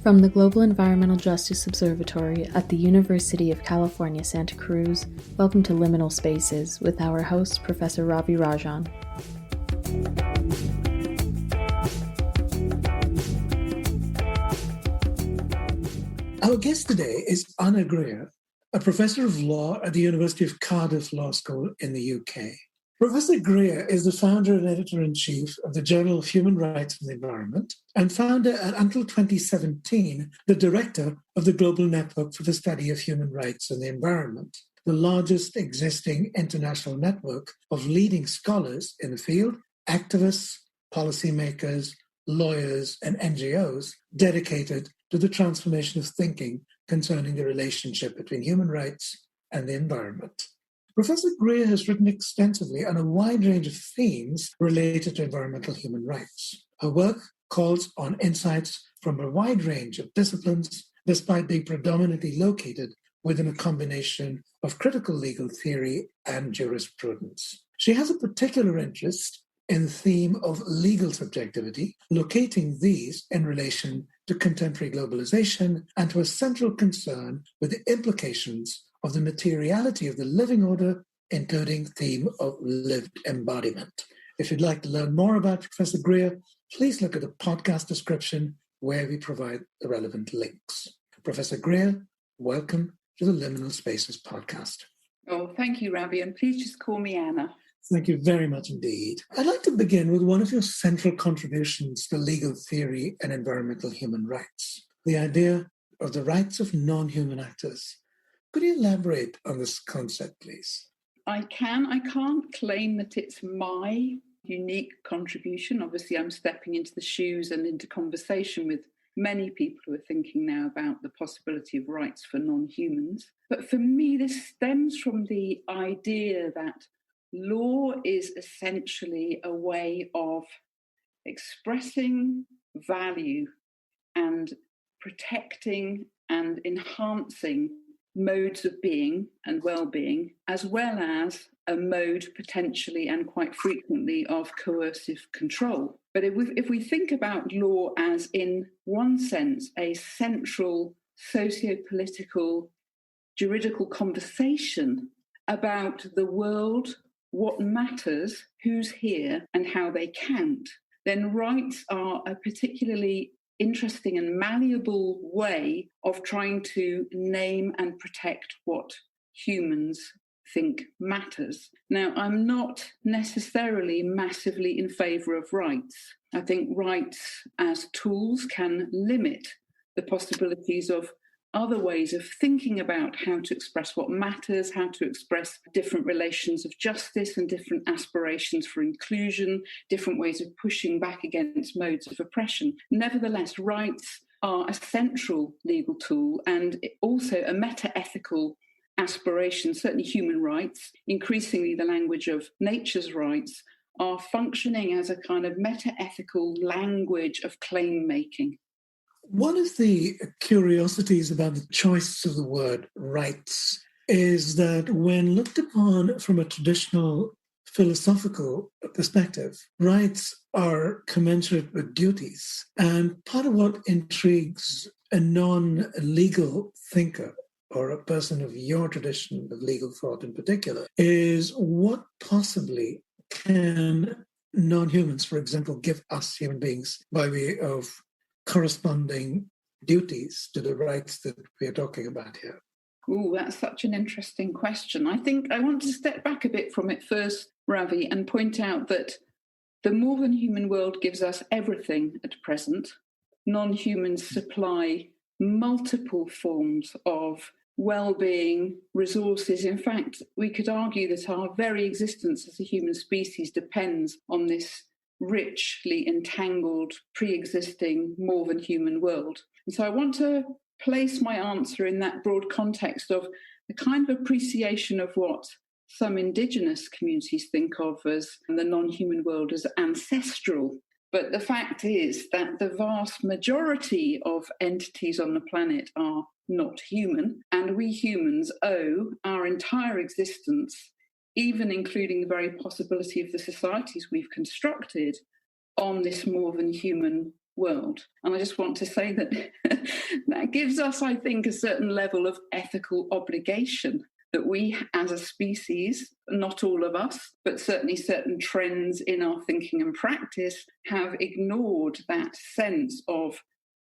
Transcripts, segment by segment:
From the Global Environmental Justice Observatory at the University of California, Santa Cruz, welcome to Liminal Spaces with our host, Professor Ravi Rajan. Our guest today is Grear, a professor of law at the University of Cardiff Law School in the UK. Professor Grear is the founder and editor-in-chief of the Journal of Human Rights and the Environment, and founder, and until 2017, the director of the Global Network for the Study of Human Rights and the Environment, the largest existing international network of leading scholars in the field, activists, policymakers, lawyers, and NGOs dedicated to the transformation of thinking concerning the relationship between human rights and the environment. Professor Grear has written extensively on a wide range of themes related to environmental human rights. Her work calls on insights from a wide range of disciplines, despite being predominantly located within a combination of critical legal theory and jurisprudence. She has a particular interest in the theme of legal subjectivity, locating these in relation to contemporary globalization and to a central concern with the implications of the materiality of the living order, including theme of lived embodiment. If you'd like to learn more about Professor Grear, please look at the podcast description where we provide the relevant links. Professor Grear, welcome to the Liminal Spaces podcast. Oh, thank you, Ravi, and please just call me Anna. Thank you very much indeed. I'd like to begin with one of your central contributions to legal theory and environmental human rights, the idea of the rights of non-human actors. Could you elaborate on this concept, please? I can't claim that it's my unique contribution. Obviously, I'm stepping into the shoes and into conversation with many people who are thinking now about the possibility of rights for non-humans. But for me, this stems from the idea that law is essentially a way of expressing value and protecting and enhancing modes of being and well-being, as well as a mode potentially and quite frequently of coercive control. But if we think about law as, in one sense, a central socio-political juridical conversation about the world, what matters, who's here, and how they count, then rights are a particularly interesting and malleable way of trying to name and protect what humans think matters. Now, I'm not necessarily massively in favour of rights. I think rights as tools can limit the possibilities of other ways of thinking about how to express what matters, how to express different relations of justice and different aspirations for inclusion, different ways of pushing back against modes of oppression. Nevertheless, rights are a central legal tool and also a meta-ethical aspiration. Certainly human rights, increasingly the language of nature's rights, are functioning as a kind of meta-ethical language of claim-making. One of the curiosities about the choice of the word rights is that when looked upon from a traditional philosophical perspective, rights are commensurate with duties. And part of what intrigues a non-legal thinker or a person of your tradition of legal thought in particular is what possibly can non-humans, for example, give us human beings by way of corresponding duties to the rights that we are talking about here? Oh, that's such an interesting question. I think I want to step back a bit from it first, Ravi, and point out that the more than human world gives us everything at present. Non-humans supply multiple forms of well-being, resources. In fact, we could argue that our very existence as a human species depends on this richly entangled, pre-existing, more than human world. And so I want to place my answer in that broad context of the kind of appreciation of what some indigenous communities think of as the non-human world as ancestral But the fact is that the vast majority of entities on the planet are not human, and we humans owe our entire existence, even including the very possibility of the societies we've constructed, on this more than human world. And I just want to say that that gives us, I think, a certain level of ethical obligation that we as a species, not all of us, but certainly certain trends in our thinking and practice, have ignored that sense of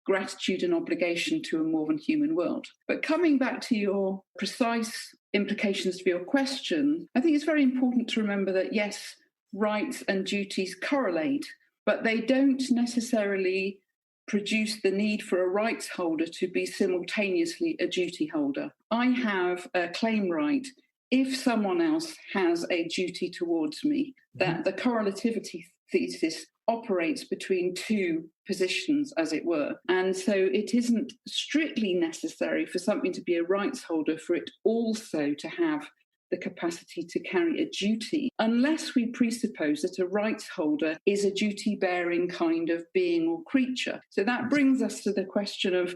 gratitude and obligation to a more than human world. But coming back to your precise implications for your question, I think it's very important to remember that, yes, rights and duties correlate, but they don't necessarily produce the need for a rights holder to be simultaneously a duty holder. I have a claim right if someone else has a duty towards me, that the correlativity thesis operates between two positions, as it were. And so it isn't strictly necessary for something to be a rights holder for it also to have the capacity to carry a duty, unless we presuppose that a rights holder is a duty-bearing kind of being or creature. So that brings us to the question of,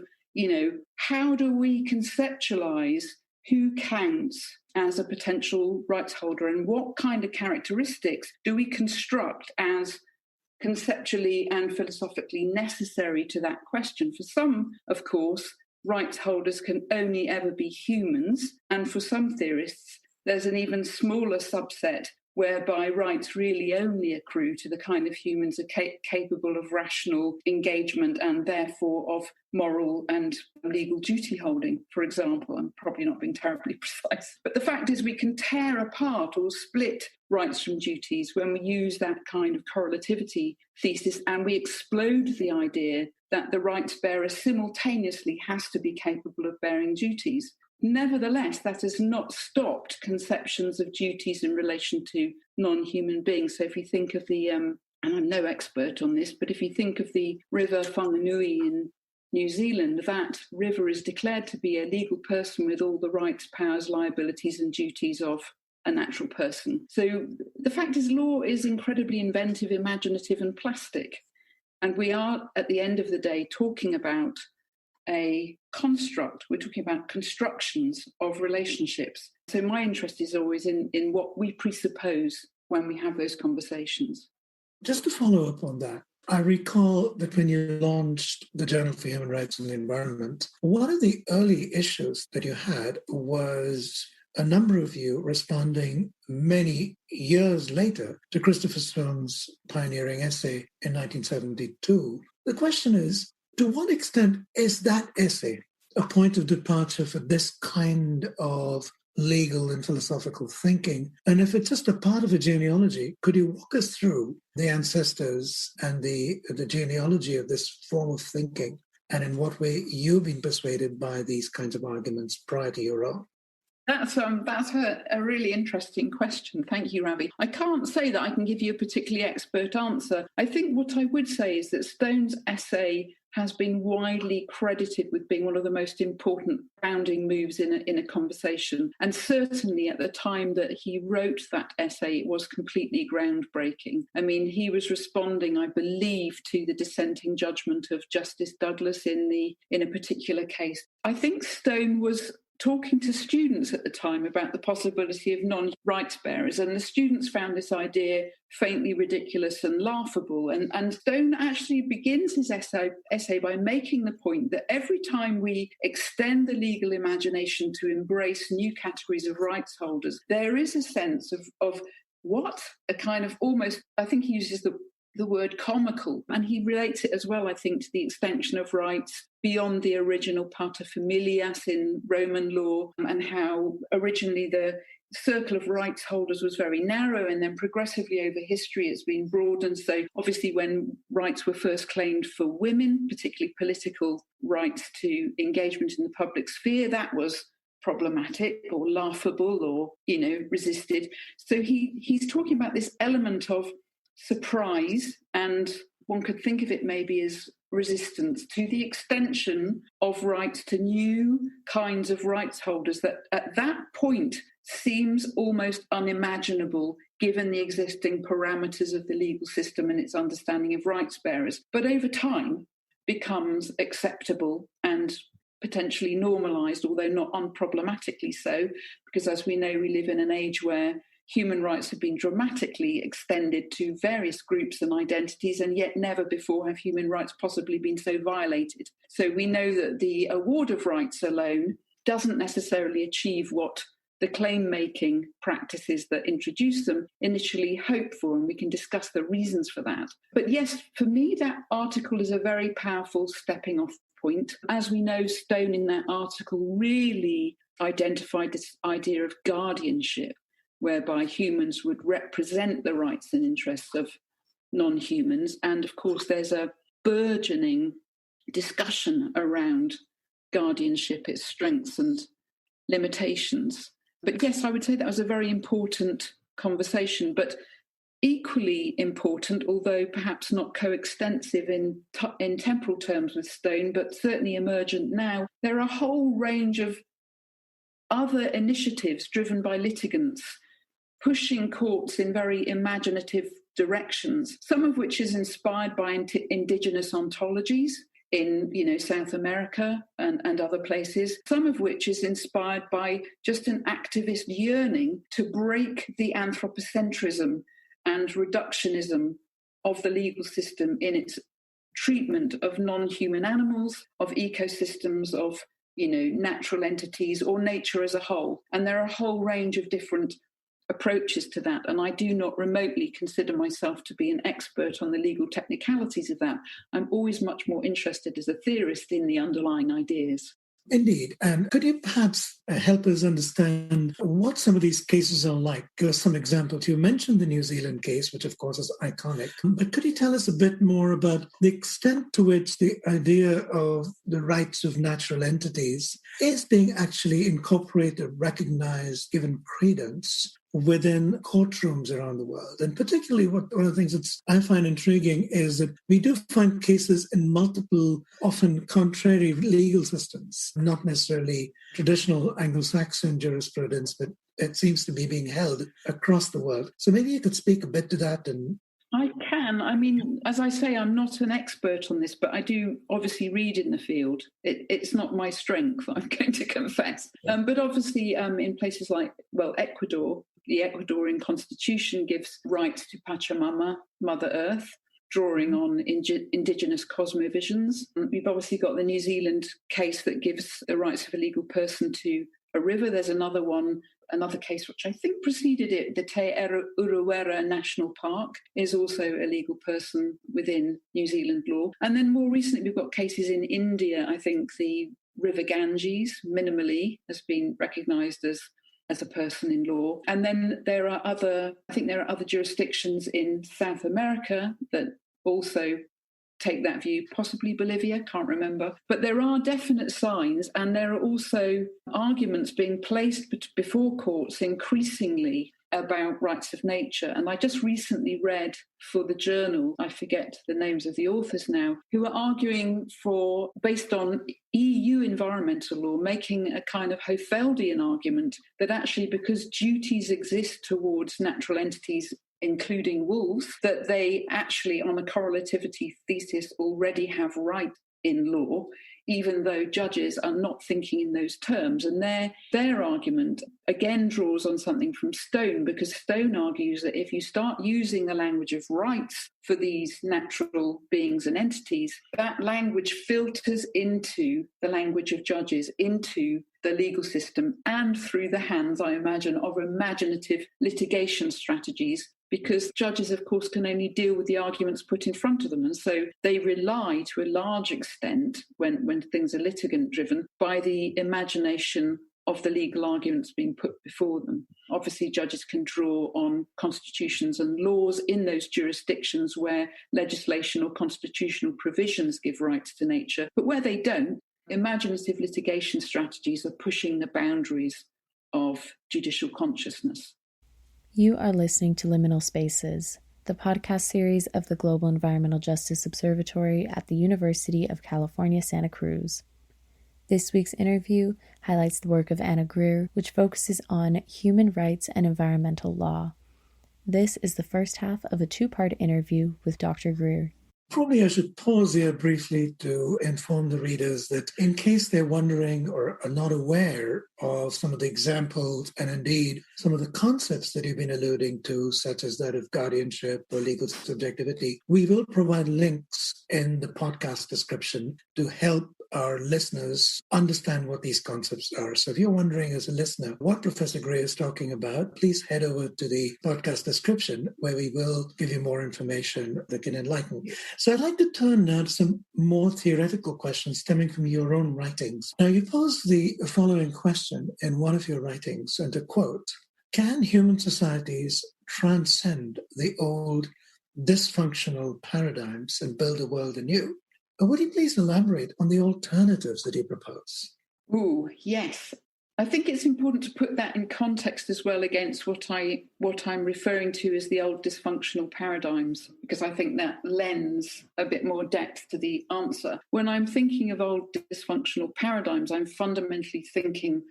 how do we conceptualize who counts as a potential rights holder, and what kind of characteristics do we construct as conceptually and philosophically necessary to that question? For some, of course, rights holders can only ever be humans, and for some theorists, there's an even smaller subset whereby rights really only accrue to the kind of humans capable of rational engagement and therefore of moral and legal duty holding, for example. I'm probably not being terribly precise. But the fact is we can tear apart or split rights from duties when we use that kind of correlativity thesis, and we explode the idea that the rights bearer simultaneously has to be capable of bearing duties. Nevertheless, that has not stopped conceptions of duties in relation to non-human beings. So if you think of the, and I'm no expert on this, but if you think of the River Whanganui in New Zealand, that river is declared to be a legal person with all the rights, powers, liabilities and duties of a natural person. So the fact is, law is incredibly inventive, imaginative and plastic. And we are, at the end of the day, talking about a construct. We're talking about constructions of relationships. So my interest is always in what we presuppose when we have those conversations. Just to follow up on that, I recall that when you launched the Journal for Human Rights and the Environment, one of the early issues that you had was a number of you responding many years later to Christopher Stone's pioneering essay in 1972. The question is, to what extent is that essay a point of departure for this kind of legal and philosophical thinking? And if it's just a part of a genealogy, could you walk us through the ancestors and the genealogy of this form of thinking, and in what way you've been persuaded by these kinds of arguments prior to your own? That's a really interesting question. Thank you, Ravi. I can't say that I can give you a particularly expert answer. I think what I would say is that Stone's essay has been widely credited with being one of the most important founding moves in a conversation. And certainly at the time that he wrote that essay, it was completely groundbreaking. I mean, he was responding, I believe, to the dissenting judgment of Justice Douglas in a particular case. I think Stone was talking to students at the time about the possibility of non-rights bearers, and the students found this idea faintly ridiculous and laughable. And Stone actually begins his essay by making the point that every time we extend the legal imagination to embrace new categories of rights holders, there is a sense of what? A kind of almost, I think he uses the word comical, and he relates it as well, I think, to the extension of rights beyond the original paterfamilias in Roman law, and how originally the circle of rights holders was very narrow, and then progressively over history it's been broadened. So obviously when rights were first claimed for women, particularly political rights to engagement in the public sphere, that was problematic or laughable or, resisted. So he's talking about this element of surprise, and one could think of it maybe as resistance to the extension of rights to new kinds of rights holders that at that point seems almost unimaginable given the existing parameters of the legal system and its understanding of rights bearers, but over time becomes acceptable and potentially normalised, although not unproblematically so, because as we know, we live in an age where human rights have been dramatically extended to various groups and identities, and yet never before have human rights possibly been so violated. So we know that the award of rights alone doesn't necessarily achieve what the claim-making practices that introduce them initially hoped for, and we can discuss the reasons for that. But yes, for me, that article is a very powerful stepping-off point. As we know, Stone in that article really identified this idea of guardianship, whereby humans would represent the rights and interests of non-humans. And of course, there's a burgeoning discussion around guardianship, its strengths and limitations. But yes, I would say that was a very important conversation, but equally important, although perhaps not coextensive in temporal terms with Stone, but certainly emergent now, there are a whole range of other initiatives driven by litigants pushing courts in very imaginative directions, some of which is inspired by indigenous ontologies in South America and other places, some of which is inspired by just an activist yearning to break the anthropocentrism and reductionism of the legal system in its treatment of non-human animals, of ecosystems, of natural entities or nature as a whole. And there are a whole range of different approaches to that, and I do not remotely consider myself to be an expert on the legal technicalities of that. I'm always much more interested as a theorist in the underlying ideas. Indeed. And could you perhaps help us understand what some of these cases are like? Give us some examples. You mentioned the New Zealand case, which of course is iconic, but could you tell us a bit more about the extent to which the idea of the rights of natural entities is being actually incorporated, recognized, given credence within courtrooms around the world? And particularly one of the things that I find intriguing is that we do find cases in multiple, often contrary legal systems, not necessarily traditional Anglo-Saxon jurisprudence, but it seems to be being held across the world. So maybe you could speak a bit to that. And I can. I mean, as I say, I'm not an expert on this, but I do obviously read in the field. It's not my strength, I'm going to confess. But obviously in places like, Ecuador, the Ecuadorian constitution gives rights to Pachamama, Mother Earth, drawing on indigenous cosmovisions. We've obviously got the New Zealand case that gives the rights of a legal person to a river. There's another case which I think preceded it, the Te Urewera National Park is also a legal person within New Zealand law. And then more recently, we've got cases in India. I think the River Ganges, minimally, has been recognised as a person in law. And then there are other jurisdictions in South America that also take that view, possibly Bolivia, can't remember. But there are definite signs, and there are also arguments being placed before courts increasingly about rights of nature. And I just recently read for the journal, I forget the names of the authors now, who are arguing for, based on EU environmental law, making a kind of Hofeldian argument that actually because duties exist towards natural entities, including wolves, that they actually, on a correlativity thesis, already have right in law, even though judges are not thinking in those terms. And their argument, again, draws on something from Stone, because Stone argues that if you start using the language of rights for these natural beings and entities, that language filters into the language of judges, into the legal system, and through the hands, I imagine, of imaginative litigation strategies, because judges, of course, can only deal with the arguments put in front of them. And so they rely to a large extent, when things are litigant-driven, by the imagination of the legal arguments being put before them. Obviously, judges can draw on constitutions and laws in those jurisdictions where legislation or constitutional provisions give rights to nature. But where they don't, imaginative litigation strategies are pushing the boundaries of judicial consciousness. You are listening to Liminal Spaces, the podcast series of the Global Environmental Justice Observatory at the University of California, Santa Cruz. This week's interview highlights the work of Anna Grear, which focuses on human rights and environmental law. This is the first half of a two-part interview with Dr. Grear. Probably I should pause here briefly to inform the readers that in case they're wondering or are not aware of some of the examples and indeed some of the concepts that you've been alluding to, such as that of guardianship or legal subjectivity, we will provide links in the podcast description to help our listeners understand what these concepts are. So if you're wondering as a listener what Professor Grear is talking about, please head over to the podcast description where we will give you more information that can enlighten you. So I'd like to turn now to some more theoretical questions stemming from your own writings. Now, you pose the following question in one of your writings, and to quote, "Can human societies transcend the old dysfunctional paradigms and build a world anew?" Would you please elaborate on the alternatives that you propose? Yes. I think it's important to put that in context as well against what I'm referring to as the old dysfunctional paradigms, because I think that lends a bit more depth to the answer. When I'm thinking of old dysfunctional paradigms, I'm fundamentally thinking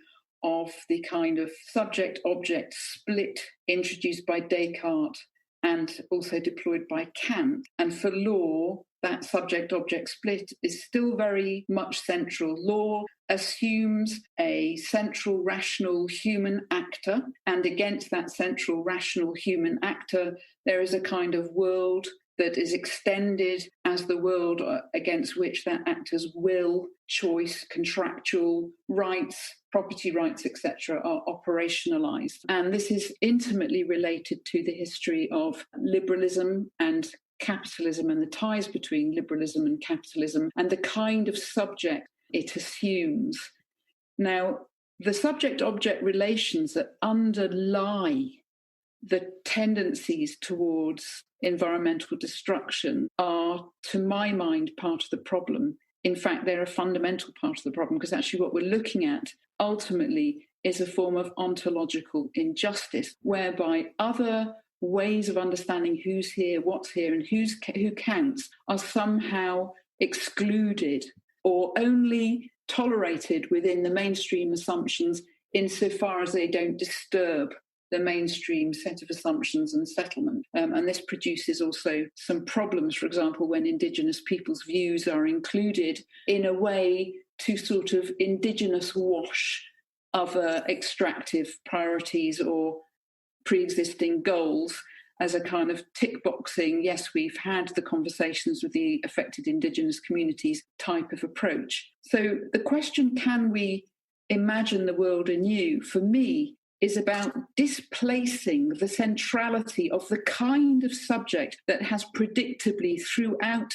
of the kind of subject-object split introduced by Descartes and also deployed by Kant. And for law, that subject-object split is still very much central. Law assumes a central rational human actor, and against that central rational human actor, there is a kind of world that is extended as the world against which that actor's will, choice, contractual rights, property rights, etc., are operationalized. And this is intimately related to the history of liberalism and capitalism and the ties between liberalism and capitalism and the kind of subject it assumes. Now, the subject-object relations that underlie the tendencies towards environmental destruction are, to my mind, part of the problem. In fact, they're a fundamental part of the problem, because actually what we're looking at ultimately is a form of ontological injustice, whereby other ways of understanding who's here, what's here, and who counts are somehow excluded or only tolerated within the mainstream assumptions insofar as they don't disturb the mainstream set of assumptions and settlement. And this produces also some problems, for example, when Indigenous peoples' views are included in a way to sort of Indigenous wash other extractive priorities or pre-existing goals as a kind of tick-boxing, yes, we've had the conversations with the affected Indigenous communities type of approach. So the question, can we imagine the world anew, for me, is about displacing the centrality of the kind of subject that has predictably, throughout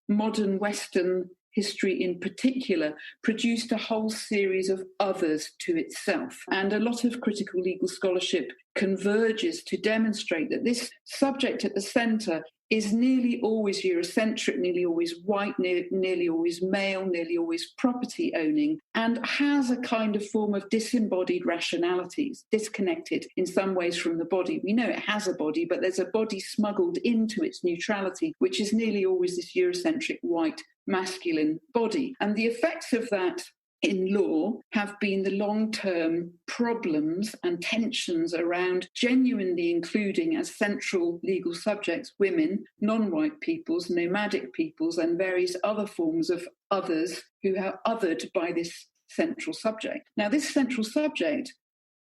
modern Western history in particular, produced a whole series of others to itself. And a lot of critical legal scholarship converges to demonstrate that this subject at the centre is nearly always Eurocentric, nearly always white, nearly always male, nearly always property owning, and has a kind of form of disembodied rationalities, disconnected in some ways from the body. We know it has a body, but there's a body smuggled into its neutrality, which is nearly always this Eurocentric white masculine body. And the effects of that in law have been the long-term problems and tensions around genuinely including as central legal subjects women, non-white peoples, nomadic peoples, and various other forms of others who are othered by this central subject. Now, this central subject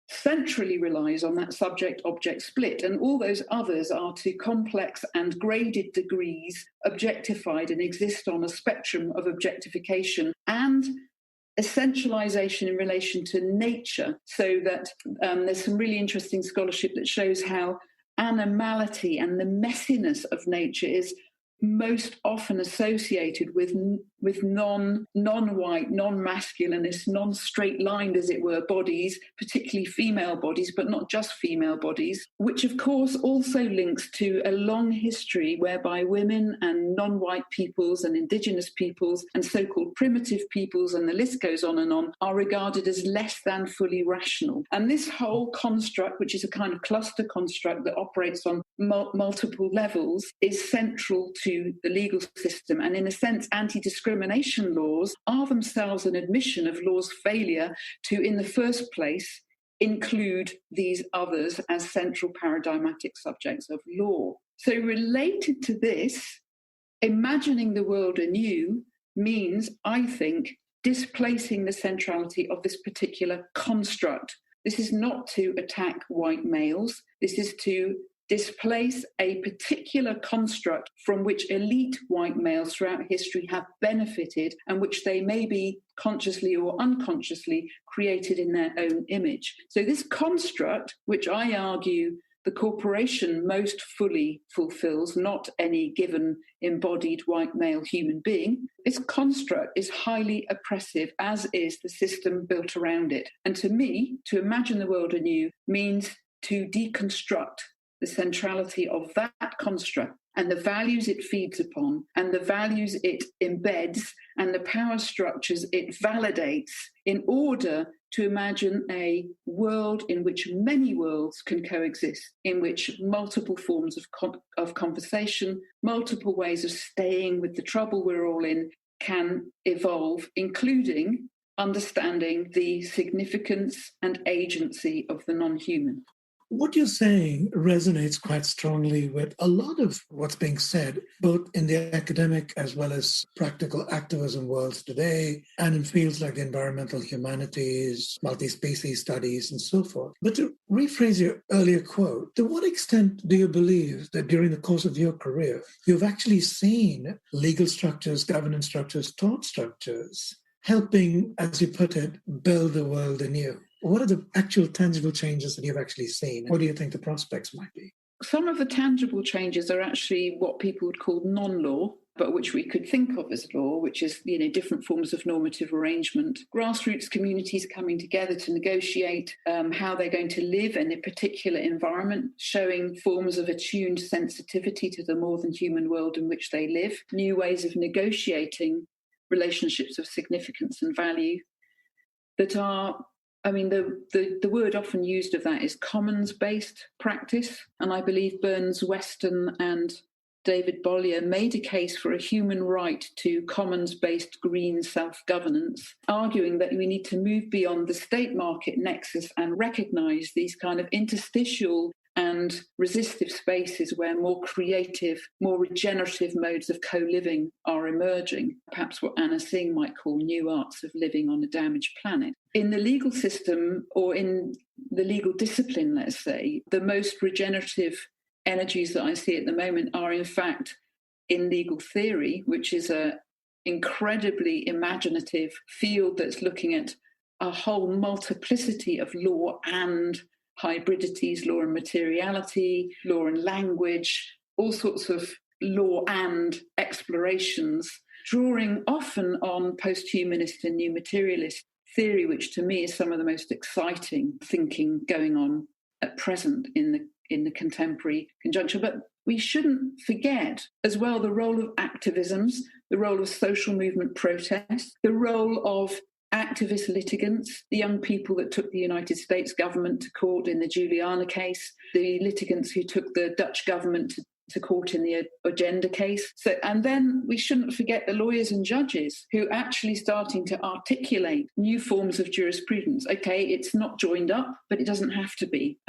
centrally relies on that subject-object split, and all those others are to complex and graded degrees objectified and exist on a spectrum of objectification and essentialization in relation to nature, so that there's some really interesting scholarship that shows how animality and the messiness of nature is most often associated with non-white, non-masculinist, non-straight-lined, as it were, bodies, particularly female bodies, but not just female bodies, which of course also links to a long history whereby women and non-white peoples and indigenous peoples and so-called primitive peoples, and the list goes on, are regarded as less than fully rational. And this whole construct, which is a kind of cluster construct that operates on multiple levels, is central to the legal system and in a sense anti-discriminatory discrimination laws are themselves an admission of law's failure to, in the first place, include these others as central paradigmatic subjects of law. So related to this, imagining the world anew means, I think, displacing the centrality of this particular construct. This is not to attack white males. This is to displace a particular construct from which elite white males throughout history have benefited and which they may be consciously or unconsciously created in their own image. So this construct, which I argue the corporation most fully fulfills, not any given embodied white male human being, this construct is highly oppressive, as is the system built around it. And to me, to imagine the world anew means to deconstruct the centrality of that construct and the values it feeds upon and the values it embeds and the power structures it validates in order to imagine a world in which many worlds can coexist, in which multiple forms of conversation, multiple ways of staying with the trouble we're all in can evolve, including understanding the significance and agency of the non-human. What you're saying resonates quite strongly with a lot of what's being said, both in the academic as well as practical activism worlds today, and in fields like the environmental humanities, multi-species studies, and so forth. But to rephrase your earlier quote, to what extent do you believe that during the course of your career, you've actually seen legal structures, governance structures, thought structures, helping, as you put it, build the world anew? What are the actual tangible changes that you've actually seen? What do you think the prospects might be? Some of the tangible changes are actually what people would call non-law, but which we could think of as law, which is, different forms of normative arrangement. Grassroots communities coming together to negotiate how they're going to live in a particular environment, showing forms of attuned sensitivity to the more than human world in which they live, new ways of negotiating relationships of significance and value that are, the word often used of that is commons-based practice. And I believe Burns Weston and David Bollier made a case for a human right to commons-based green self-governance, arguing that we need to move beyond the state market nexus and recognise these kind of interstitial and resistive spaces where more creative, more regenerative modes of co-living are emerging, perhaps what Anna Singh might call new arts of living on a damaged planet. In the legal system, or in the legal discipline, let's say, the most regenerative energies that I see at the moment are in fact in legal theory, which is an incredibly imaginative field that's looking at a whole multiplicity of law and hybridities, law and materiality, law and language, all sorts of law and explorations, drawing often on post-humanist and new materialist theory, which to me is some of the most exciting thinking going on at present in the contemporary conjuncture. But we shouldn't forget as well the role of activisms, the role of social movement protests, the role of activist litigants, the young people that took the United States government to court in the Juliana case, the litigants who took the Dutch government to court in the Agenda case. And then we shouldn't forget the lawyers and judges who are actually starting to articulate new forms of jurisprudence. Okay, it's not joined up, but it doesn't have to be.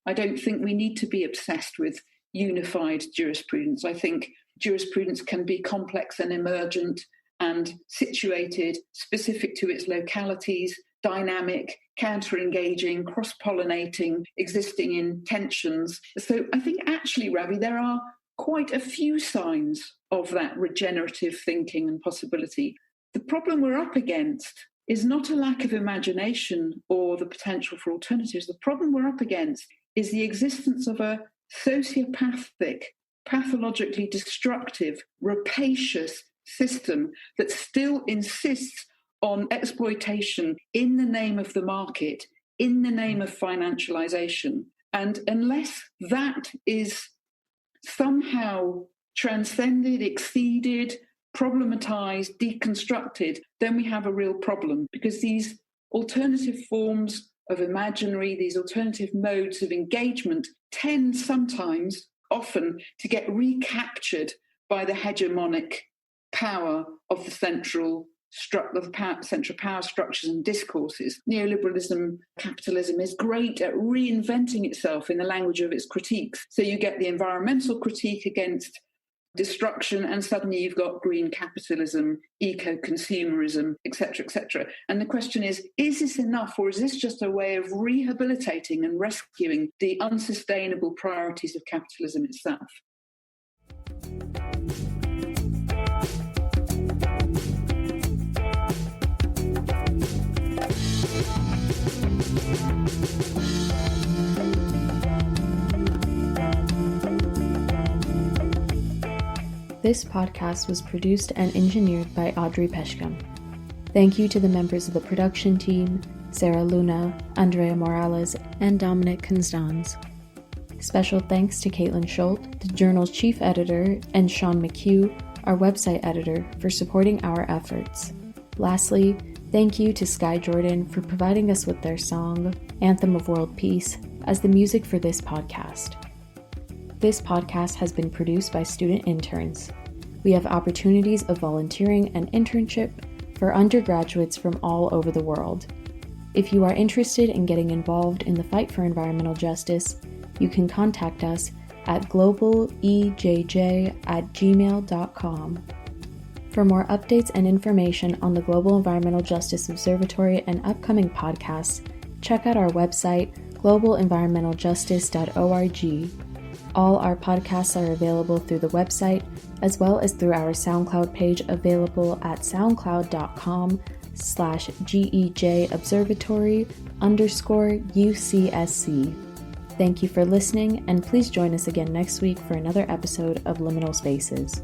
I don't think we need to be obsessed with unified jurisprudence. I think jurisprudence can be complex and emergent and situated specific to its localities, dynamic, counter-engaging, cross-pollinating, existing in tensions. So I think actually, Ravi, there are quite a few signs of that regenerative thinking and possibility. The problem we're up against is not a lack of imagination or the potential for alternatives. The problem we're up against is the existence of a sociopathic, pathologically destructive, rapacious system that still insists on exploitation in the name of the market, in the name of financialization. And unless that is somehow transcended, exceeded, problematized, deconstructed, then we have a real problem, because these alternative forms of imaginary, these alternative modes of engagement tend sometimes, often, to get recaptured by the hegemonic power of the central power structures and discourses. Neoliberalism, capitalism is great at reinventing itself in the language of its critiques. So you get the environmental critique against destruction, and suddenly you've got green capitalism, eco-consumerism, etc., etc. And the question is this enough, or is this just a way of rehabilitating and rescuing the unsustainable priorities of capitalism itself? This podcast was produced and engineered by Audrey Peshkam. Thank you to the members of the production team, Sarah Luna, Andrea Morales, and Dominic Constans. Special thanks to Caitlin Schult, the journal's chief editor, and Sean McHugh, our website editor, for supporting our efforts. Lastly, thank you to Sky Jordan for providing us with their song, Anthem of World Peace, as the music for this podcast. This podcast has been produced by student interns. We have opportunities of volunteering and internship for undergraduates from all over the world. If you are interested in getting involved in the fight for environmental justice, you can contact us at globalejj@gmail.com. For more updates and information on the Global Environmental Justice Observatory and upcoming podcasts, check out our website, globalenvironmentaljustice.org. All our podcasts are available through the website, as well as through our SoundCloud page available at soundcloud.com/GEJ Observatory_UCSC. Thank you for listening, and please join us again next week for another episode of Liminal Spaces.